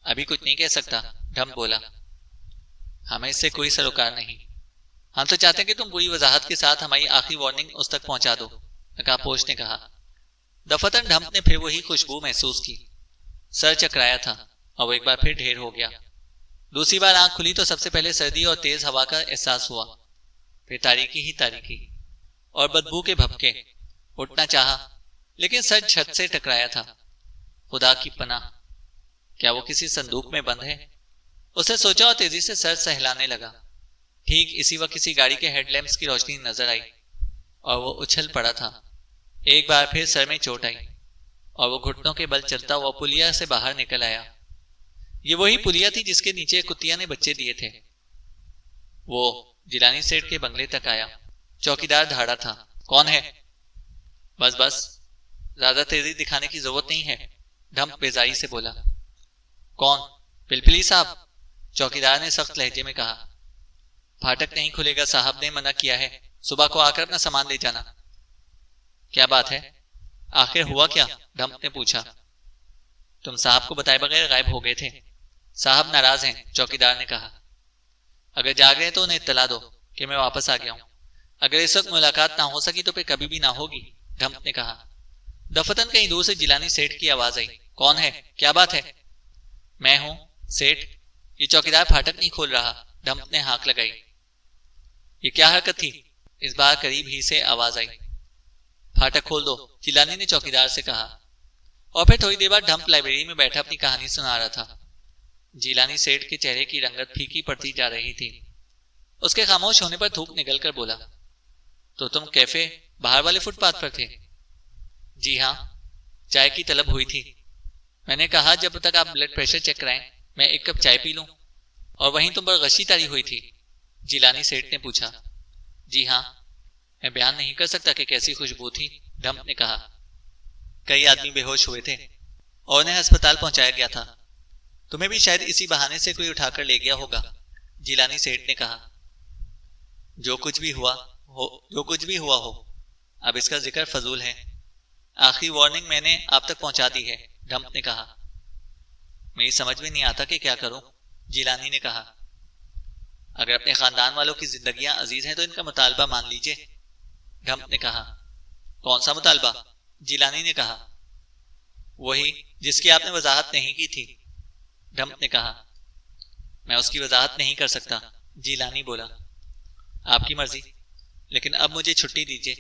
ابھی کچھ نہیں کہہ سکتا، ڈھمپ بولا۔ ہمیں اس سے کوئی سروکار نہیں، ہم تو چاہتے ہیں کہ تم پوری وضاحت کے ساتھ ہماری آخری وارننگ اس تک پہنچا دو، نقابپوش نے کہا۔ دفتر ڈھمپ نے پھر وہی خوشبو محسوس کی، سر چکرایا تھا اور وہ ایک بار پھر ڈھیر ہو گیا۔ دوسری بار آنکھ کھلی تو سب سے پہلے سردی اور تیز ہوا کا احساس ہوا، پھر تاریکی ہی تاریکی اور بدبو کے بھپکے۔ اٹھنا چاہا لیکن سر چھت سے ٹکرایا تھا۔ خدا کی پناہ، کیا وہ کسی صندوق میں بند ہے؟ اسے سوچا اور تیزی سے سر سہلانے لگا۔ ٹھیک اسی وقت کسی گاڑی کے ہیڈ لیمپس کی روشنی نظر آئی اور وہ اچھل پڑا تھا۔ ایک بار پھر سر میں چوٹ آئی۔ اور وہ گھٹنوں کے بل چلتا ہوا پلیا سے باہر نکل آیا۔ یہ وہی پلیا تھی جس کے نیچے کتیا نے بچے دیے تھے۔ وہ جیلانی سیٹھ کے بنگلے تک آیا۔ چوکیدار دھاڑا تھا۔ کون ہے؟ بس بس، زیادہ تیزی دکھانے کی ضرورت نہیں ہے، ڈھمپ بیزاری سے بولا۔ کون؟ پلپلی صاحب، چوکیدار نے سخت لہجے میں کہا۔ پھاٹک نہیں کھلے گا، صاحب نے منع کیا ہے، صبح کو آ کر اپنا سامان لے جانا۔ کیا بات ہے؟ آخر ہوا کیا؟ ڈھمپ نے پوچھا۔ تم صاحب کو بتائے بغیر غائب ہو گئے تھے۔ صاحب ناراض ہیں، چوکیدار نے کہا۔ اگر جاگ رہے تو انہیں اطلاع دو کہ میں واپس آ گیا ہوں۔ اگر اس وقت ملاقات نہ ہو سکی تو پھر کبھی بھی نہ ہوگی، ڈھمپ نے کہا۔ دفتن کہیں دور سے جیلانی سیٹھ کی آواز آئی۔ کون ہے؟ کیا بات ہے؟ میں ہوں سیٹھ، یہ چوکیدار پھاٹک نہیں کھول رہا، ڈھمپ نے ہانک لگائی۔ یہ کیا حرکت تھی؟ اس بار قریب ہی سے آواز آئی۔ پھاٹک کھول دو، جیلانی نے چوکیدار سے کہا۔ اور پھر تھوڑی دیر بعد ڈھمپ لائبریری میں بیٹھا اپنی کہانی سنا رہا تھا۔ جیلانی سیٹھ کے چہرے کی رنگت پھیکی پڑتی جا رہی تھی۔ اس کے خاموش ہونے پر تھوک نگل کر بولا، تو تم کیفے باہر والے فٹ پاتھ پر تھے؟ جی ہاں، چائے کی طلب ہوئی تھی۔ میں نے کہا جب تک آپ بلڈ پریشر چیک کرائیں میں ایک کپ چائے پی لوں، اور وہیں تم پر غشی تاری ہوئی تھی؟ جیلانی سیٹھ نے پوچھا۔ جی ہاں، میں بیان نہیں کر سکتا کہ کیسی خوشبو تھی، ڈھمپ نے کہا۔ کئی آدمی بے ہوش ہوئے تھے اور انہیں ہسپتال پہنچایا گیا تھا، تمہیں بھی شاید اسی بہانے سے کوئی اٹھا کر لے گیا ہوگا، جیلانی سیٹھ نے کہا۔ جو کچھ بھی ہوا ہو، اب اس کا ذکر فضول ہے۔ آخری وارننگ میں نے آپ تک پہنچا دی ہے، ڈھمپ نے کہا۔ میری سمجھ میں نہیں آتا کہ کیا کروں، جیلانی نے کہا۔ اگر اپنے خاندان والوں کی زندگیاں عزیز ہیں تو ان کا مطالبہ مان لیجئے، ڈھمپ نے کہا۔ کون سا مطالبہ؟ جیلانی نے کہا۔ وہی جس کی آپ نے وضاحت نہیں کی تھی، ڈھمپ نے کہا۔ میں اس کی وضاحت نہیں کر سکتا، جیلانی بولا۔ آپ کی مرضی، لیکن اب مجھے چھٹی دیجیے،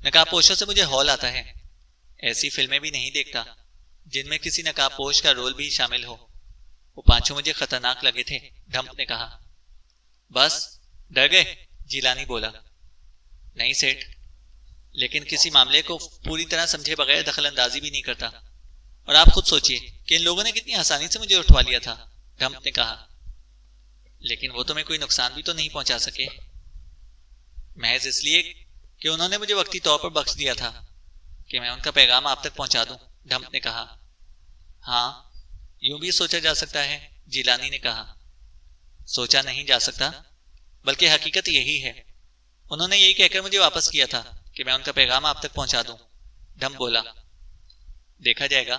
نقاب پوشوں سے مجھے ہول آتا ہے۔ ایسی فلمیں بھی نہیں دیکھتا جن میں کسی نقاب پوش کا رول بھی شامل ہو۔ وہ پانچوں مجھے خطرناک لگے تھے، ڈھمپ نے کہا۔ بس ڈر گئے، جیلانی بولا۔ نہیں سیٹھ، لیکن کسی معاملے کو پوری طرح سمجھے بغیر دخل اندازی بھی نہیں کرتا، اور آپ خود سوچئے کہ ان لوگوں نے کتنی آسانی سے مجھے اٹھوا لیا تھا، ڈھمپ نے کہا۔ لیکن وہ تمہیں کوئی نقصان بھی تو نہیں پہنچا سکے؟ محض اس لیے کہ انہوں نے مجھے وقتی طور پر بخش دیا تھا کہ میں ان کا پیغام آپ تک پہنچا دوں، ڈھمپ نے کہا۔ ہاں، یوں بھی سوچا جا سکتا ہے، جیلانی نے کہا۔ سوچا نہیں جا سکتا، بلکہ حقیقت یہی ہے۔ انہوں نے یہی کہہ کر مجھے واپس کیا تھا کہ میں ان کا پیغام آپ تک پہنچا دوں، ڈھمپ بولا۔ دیکھا جائے گا،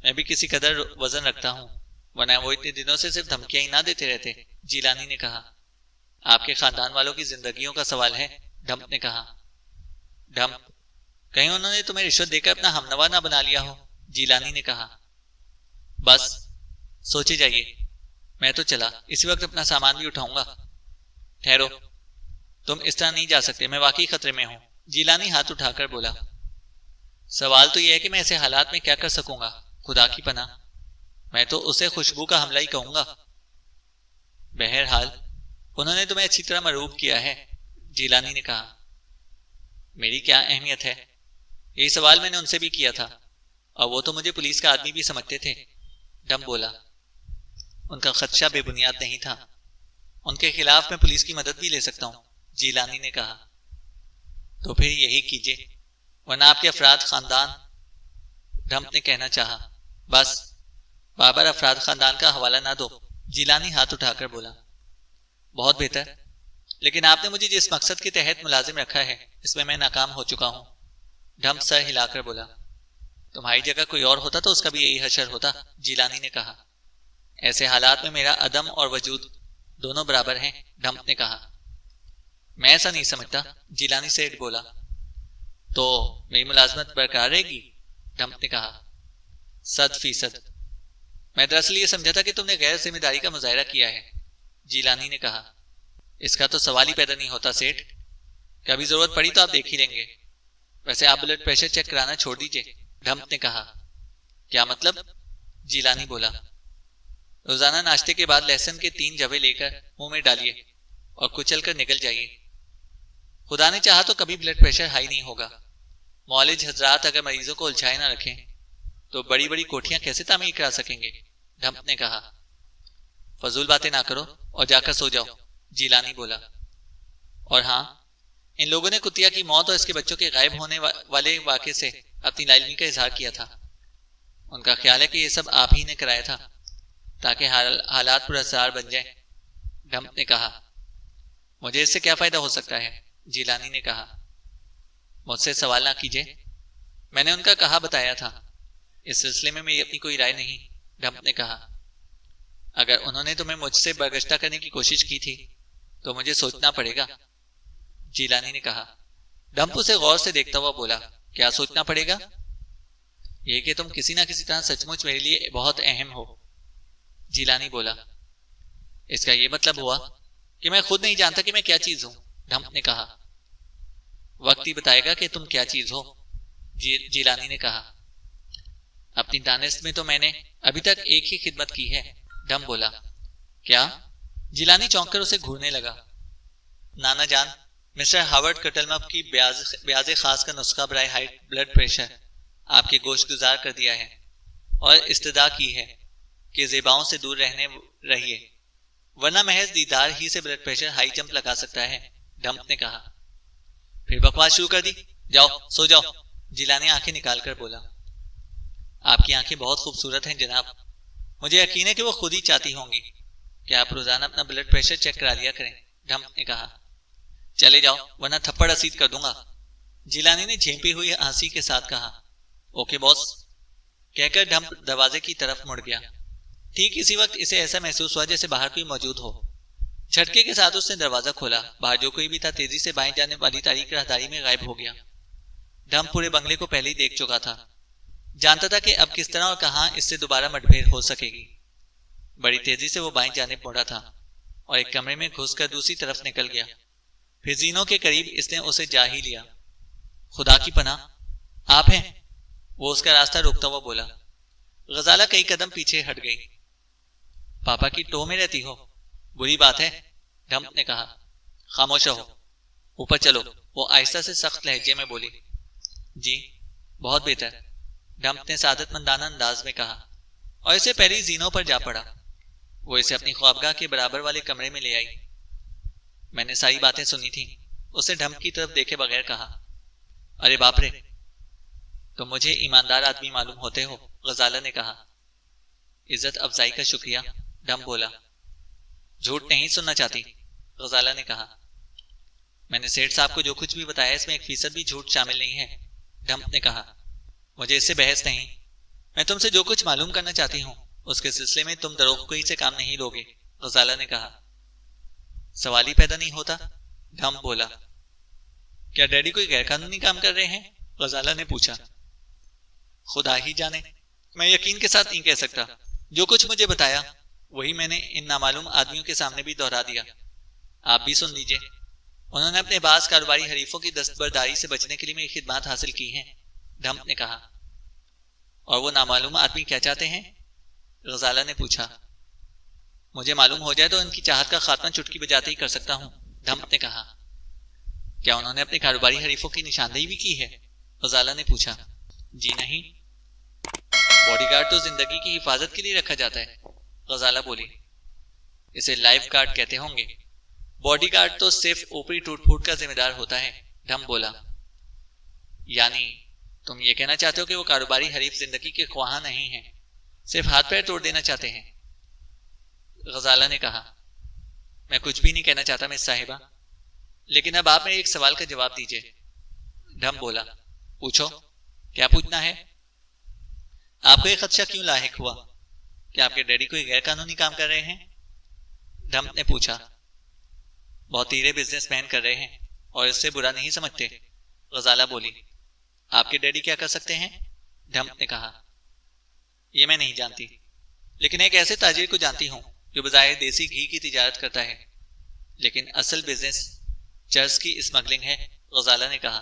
میں بھی کسی قدر وزن رکھتا ہوں، ورنہ وہ اتنے دنوں سے صرف دھمکیاں ہی نہ دیتے رہتے، جیلانی نے کہا۔ آپ کے خاندان والوں کی زندگیوں کا سوال ہے، ڈھمپ نے کہا۔ ڈھمپ، کہیں انہوں نے تمہیں رشوت دے کر اپنا ہمنوا نہ بنا لیا ہو، جیلانی نے کہا۔ بس سوچے جائیے، میں تو چلا، اسی وقت اپنا سامان بھی اٹھاؤں گا۔ ٹھہرو، تم اس طرح نہیں جا سکتے، میں واقعی خطرے میں ہوں، جیلانی ہاتھ اٹھا کر بولا۔ سوال تو یہ ہے کہ میں ایسے حالات میں کیا کر سکوں گا، خدا کی پناہ، میں تو اسے خوشبو کا حملہ ہی کہوں گا۔ بہرحال انہوں نے تمہیں اچھی طرح مرعوب کیا ہے، جیلانی نے کہا۔ میری کیا اہمیت ہے؟ یہی سوال میں نے ان سے بھی کیا تھا، اور وہ تو مجھے پولیس کا آدمی بھی سمجھتے تھے، ڈھمپ بولا۔ ان کا خدشہ بے بنیاد نہیں تھا، ان کے خلاف میں پولیس کی مدد بھی لے سکتا ہوں، جیلانی نے کہا۔ تو پھر یہی کیجئے، ورنہ آپ کے افراد خاندان، ڈھمپ نے کہنا چاہا۔ بس بابر افراد خاندان کا حوالہ نہ دو، جیلانی ہاتھ اٹھا کر بولا۔ بہت بہتر، لیکن آپ نے مجھے جس مقصد کے تحت ملازم رکھا ہے اس میں ناکام ہو چکا ہوں، ڈھمپ سر ہلا کر بولا۔ تمہاری جگہ کوئی اور ہوتا تو اس کا بھی یہی حشر ہوتا، جیلانی نے کہا۔ ایسے حالات میں میرا عدم اور وجود دونوں برابر ہیں، ڈھمپ نے کہا۔ میں ایسا نہیں سمجھتا، جیلانی سیٹھ بولا۔ تو میری ملازمت برقرار رہے گی، ڈھمپ نے کہا۔ 100%۔ میں دراصل یہ سمجھا تھا کہ تم نے غیر ذمہ داری کا مظاہرہ کیا ہے، جیلانی نے کہا۔ اس کا تو سوال ہی پیدا نہیں ہوتا سیٹھ، کبھی ضرورت پڑی تو آپ دیکھ ہی لیں گے۔ ویسے آپ بلڈ پریشر چیک کرانا چھوڑ دیجئے، ڈھمپ نے کہا۔ کیا مطلب؟ جیلانی بولا۔ روزانہ ناشتے کے بعد لہسن کے 3 جوے لے کر منہ میں ڈالیے اور کچل کر نکل جائیے۔ خدا نے چاہا تو کبھی بلڈ پریشر ہائی نہیں ہوگا۔ معالج حضرات اگر مریضوں کو الجھائے نہ رکھیں تو بڑی بڑی کوٹھیاں کیسے تعمیر کرا سکیں گے؟ ڈھمپ نے کہا۔ فضول باتیں نہ کرو اور جا کر سو جاؤ، جیلانی بولا۔ اور ہاں، ان لوگوں نے کتیا کی موت اور اس کے بچوں کے غائب ہونے والے واقعے سے اپنی لا علمی کا اظہار کیا تھا۔ ان کا خیال ہے کہ یہ سب آپ ہی نے کرایا تھا تاکہ حالات پر اسرار بن جائیں، ڈھمپ نے کہا۔ مجھے اس سے کیا فائدہ ہو سکتا ہے؟ جیلانی نے کہا۔ مجھ سے سوال نہ کیجیے، میں نے ان کا کہا بتایا تھا، اس سلسلے میں میری اپنی کوئی رائے نہیں، ڈھمپ نے کہا۔ اگر انہوں نے تمہیں مجھ سے برگشتہ کرنے کی کوشش کی تھی تو مجھے سوچنا پڑے گا، جیلانی نے کہا۔ ڈھمپ اسے غور سے دیکھتا ہوا بولا، کیا سوچنا پڑے گا؟ یہ کہ تم کسی نہ کسی طرح سچ مچ میرے لیے بہت اہم ہو، جیلانی بولا۔ اس کا یہ مطلب ہوا کہ میں خود نہیں جانتا کہ میں کیا چیز ہوں، ڈھمپ نے کہا۔ وقت ہی بتائے گا کہ تم کیا چیز ہو، جیلانی نے کہا۔ اپنی دانست میں تو میں نے ابھی تک ایک ہی خدمت کی ہے، ڈھمپ بولا۔ کیا؟ جیلانی چونک کر اسے گھورنے لگا۔ نانا جان، مسٹر ہاورڈ کٹلمف کی بیاض خاص کا نسخہ برائے ہائی بلڈ پریشر آپ کے گوشت گزار کر دیا ہے اور استدعا کی ہے کہ زیباؤں سے دور رہیے، ورنہ محض دیدار ہی سے بلڈ پریشر ہائی جمپ لگا سکتا ہے، ڈھمپ نے کہا۔ پھر بکواس شروع کر دی، جاؤ سو جاؤ، جیلانی آنکھیں نکال کر بولا۔ آپ کی آنکھیں بہت خوبصورت ہیں جناب، مجھے یقین ہے کہ وہ خود ہی چاہتی ہوں گی کہ آپ روزانہ اپنا بلڈ پریشر چیک کرا لیا کریں، ڈھمپ نے کہا۔ چلے جاؤ ورنہ تھپڑ رسید کر دوں گا، جیلانی نے جھیمپی ہوئی ہنسی کے ساتھ کہا۔ اوکے باس، کہہ کر ڈھمپ دروازے کی طرف مڑ گیا۔ ٹھیک اسی وقت اسے ایسا محسوس ہوا جیسے باہر کوئی موجود ہو۔ جھٹکے کے ساتھ اس نے دروازہ کھولا، باہر جو کوئی بھی تھا تیزی سے بائیں جانے والی تاریک راہداری میں غائب ہو گیا۔ ڈھمپ پورے بنگلے کو پہلے ہی دیکھ چکا تھا، جانتا تھا کہ اب کس طرح اور کہاں اس سے دوبارہ مٹبھیڑ ہو سکے گی۔ بڑی تیزی سے وہ بائیں جانب مڑا تھا اور ایک کمرے میں گھس کر دوسری طرف نکل گیا۔ پھر زینوں کے قریب اس نے اسے جا ہی لیا۔ خدا کی پناہ، آپ ہیں؟ وہ اس کا راستہ روکتا ہوا بولا۔ غزالہ کئی قدم پیچھے ہٹ گئی۔ پاپا کی ٹو میں رہتی ہو؟ بری بات ہے، ڈھمپ نے کہا۔ خاموش رہو، اوپر چلو، وہ آہستہ سے سخت لہجے میں بولی۔ جی، بہت بہتر، ڈھمپ نے سعادت مندانہ انداز میں کہا اور اسے پہلی زینوں پر جا پڑا۔ وہ اسے اپنی خوابگاہ کے برابر والے کمرے میں لے آئی۔ میں نے ساری باتیں سنی تھیں، اس نے ڈھمپ کی طرف دیکھے بغیر کہا۔ ارے باپ رے، تم مجھے ایماندار آدمی معلوم ہوتے ہو، غزالہ نے کہا۔ عزت افزائی کا شکریہ، ڈھمپ بولا۔ جھوٹ نہیں سننا چاہتی، غزالہ نے کہا۔ میں نے سیٹھ صاحب کو جو کچھ بھی بتایا اس میں 1% بھی جھوٹ شامل نہیں ہے، ڈھمپ نے کہا۔ مجھے اس سے بحث نہیں، میں تم سے جو کچھ معلوم کرنا چاہتی ہوں اس کے سلسلے میں تم دروغگوئی سے کام نہیں لوگے، غزالہ نے کہا۔ سوال ہی پیدا نہیں ہوتا، ڈھمپ بولا۔ کیا ڈیڈی کوئی غیر قانونی کام کر رہے ہیں؟ غزالہ نے پوچھا۔ خدا ہی جانے، میں یقین کے ساتھ نہیں کہہ سکتا۔ جو کچھ مجھے بتایا وہی میں نے ان نامعلوم آدمیوں کے سامنے بھی دہرا دیا۔ آپ بھی سن لیجئے، انہوں نے اپنے بعض کاروباری حریفوں کی دستبرداری سے بچنے کے لیے میری خدمات حاصل کی ہیں، ڈھمپ نے کہا۔ اور وہ نامعلوم آدمی کیا چاہتے ہیں؟ غزالہ نے پوچھا۔ مجھے معلوم ہو جائے تو ان کی چاہت کا خاتمہ چٹکی بجاتے ہی کر سکتا ہوں، ڈھمپ نے کہا۔ کیا انہوں نے اپنے کاروباری حریفوں کی نشاندہی بھی کی ہے؟ غزالہ نے پوچھا۔ جی نہیں، باڈی گارڈ تو زندگی کی حفاظت کے لیے رکھا جاتا ہے، غزالہ بولی۔ اسے لائف گارڈ کہتے ہوں گے، باڈی گارڈ تو صرف اوپری ٹوٹ پھوٹ کا ذمہ دار ہوتا ہے، ڈھمپ بولا۔ یعنی تم یہ کہنا چاہتے ہو کہ وہ کاروباری حریف زندگی کے خواہاں نہیں ہیں، صرف ہاتھ پیر توڑ دینا چاہتے ہیں، غزالہ نے کہا۔ میں کچھ بھی نہیں کہنا چاہتا مس صاحبہ، لیکن اب آپ میرے ایک سوال کا جواب دیجئے، ڈھمپ بولا۔ پوچھو، کیا پوچھنا ہے؟ آپ کو یہ خدشہ کیوں لاحق ہوا کہ آپ کے ڈیڈی کوئی غیر قانونی کام کر رہے ہیں؟ ڈھمپ نے پوچھا۔ بہت تیرے بزنس مین کر رہے ہیں اور اس سے برا نہیں سمجھتے، غزالہ بولی۔ آپ کے ڈیڈی کیا کر سکتے ہیں؟ ڈھمپ نے کہا۔ یہ میں نہیں جانتی، لیکن ایک ایسے تاجر کو جانتی ہوں جو بظاہر دیسی گھی کی تجارت کرتا ہے، لیکن اصل بزنس چرس کی اسمگلنگ ہے، غزالہ نے کہا۔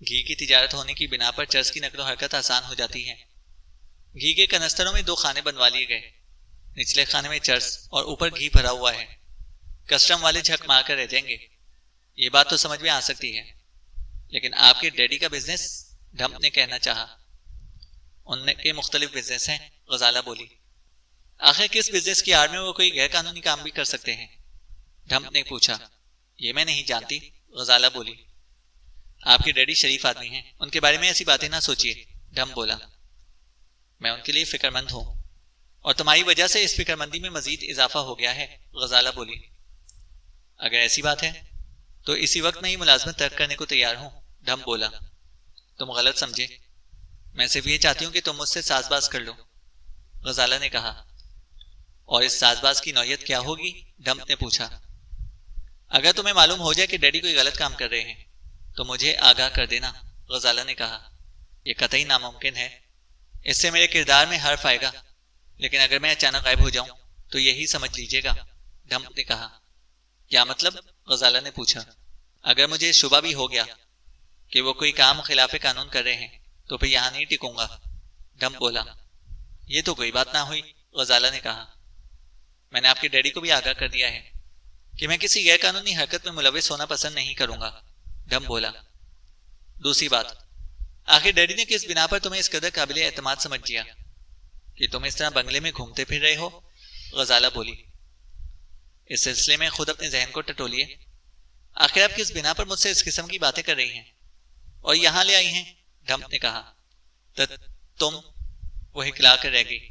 گھی کی تجارت ہونے کی بنا پر چرس کی نقل و حرکت آسان ہو جاتی ہے۔ گھی کے کنستروں میں 2 خانے بنوا لیے گئے، نچلے خانے میں چرس اور اوپر گھی بھرا ہوا ہے۔ کسٹم والے جھک مار کر رہ جائیں گے، یہ بات تو سمجھ میں آ سکتی ہے، لیکن آپ کے ڈیڈی کا بزنس، ڈھمپ نے کہنا چاہا۔ ان کے مختلف بزنس ہیں، غزالہ بولی۔ آخر کس بزنس کی آڑ میں وہ کوئی غیر قانونی کام بھی کر سکتے ہیں؟ ڈھمپ نے پوچھا۔ یہ میں نہیں جانتی، غزالہ بولی۔ آپ کے ڈیڈی شریف آدمی ہیں، ان کے بارے میں ایسی باتیں نہ سوچیے، ڈھمپ بولا۔ میں ان کے لیے فکر مند ہوں، اور تمہاری وجہ سے اس فکر مندی میں مزید اضافہ ہو گیا ہے، غزالہ بولی۔ اگر ایسی بات ہے تو اسی وقت میں ہی ملازمت ترک کرنے کو تیار ہوں، ڈھمپ بولا۔ تم غلط سمجھے، میں صرف یہ چاہتی ہوں کہ تم مجھ سے ساز باز کر لو، غزالہ نے کہا۔ اور اس ساز باز کی نوعیت کیا ہوگی؟ ڈھمپ نے پوچھا۔ اگر تمہیں معلوم ہو جائے کہ ڈیڈی کوئی غلط کام کر رہے ہیں تو مجھے آگاہ کر دینا، غزالہ نے کہا۔ یہ قطعی ناممکن ہے، اس سے میرے کردار میں حرف آئے گا، لیکن اگر میں اچانک غائب ہو جاؤں تو یہی سمجھ لیجیے گا، ڈھمپ نے کہا۔ کیا مطلب؟ غزالہ نے پوچھا۔ اگر مجھے شبہ بھی ہو گیا کہ وہ کوئی کام خلاف قانون کر رہے ہیں تو پھر یہاں نہیں ٹکوں گا، ڈھمپ بولا۔ یہ تو کوئی بات نہ ہوئی، غزالہ نے کہا۔ میں نے آپ کے ڈیڈی کو بھی آگاہ کر دیا ہے کہ میں کسی غیر قانونی حرکت میں ملوث ہونا پسند نہیں کروں گا، ڈھمپ بولا۔ دوسری بات، آخر ڈیڈی نے کس بنا پر تمہیں اس قدر قابل اعتماد سمجھ لیا کہ تم اس طرح بنگلے میں گھومتے پھر رہے ہو، غزالہ بولی۔ اس سلسلے میں خود اپنے ذہن کو ٹٹولیے، آخر آپ کس بنا پر مجھ سے اس قسم کی باتیں کر رہی ہیں اور یہاں لے آئی ہیں، ڈھمپ نے کہا۔ تم، وہ ہکلا کر رہ گئی،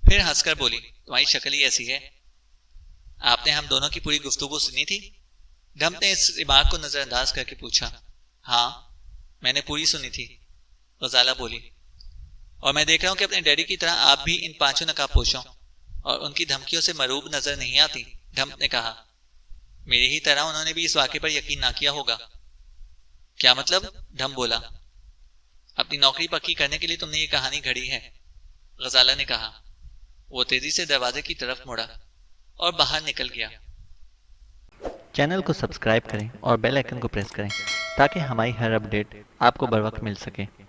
پھر ہنس کر بولی، تمہاری شکل ہی ایسی ہے۔ آپ نے ہم دونوں کی پوری گفتگو سنی تھی؟ ڈھمپ نے اس ریمارک کو نظر انداز کر کے پوچھا۔ ہاں، میں نے پوری سنی تھی، غزالہ بولی۔ اور میں دیکھ رہا ہوں کہ اپنے ڈیڈی کی طرح آپ بھی ان پانچوں نقاب پوشوں اور ان کی دھمکیوں سے مروب نظر نہیں آتی، ڈھمپ نے کہا۔ میری ہی طرح انہوں نے بھی اس واقعے پر یقین نہ کیا ہوگا۔ کیا مطلب؟ ڈھمپ بولا۔ اپنی نوکری پکی کرنے کے لیے تم نے یہ کہانی گھڑی ہے، غزالہ نے کہا۔ وہ تیزی سے دروازے کی طرف مڑا اور باہر نکل گیا۔ چینل کو سبسکرائب کریں اور بیل آئیکن کو پریس کریں تاکہ ہماری ہر اپڈیٹ آپ کو بر وقت مل سکے۔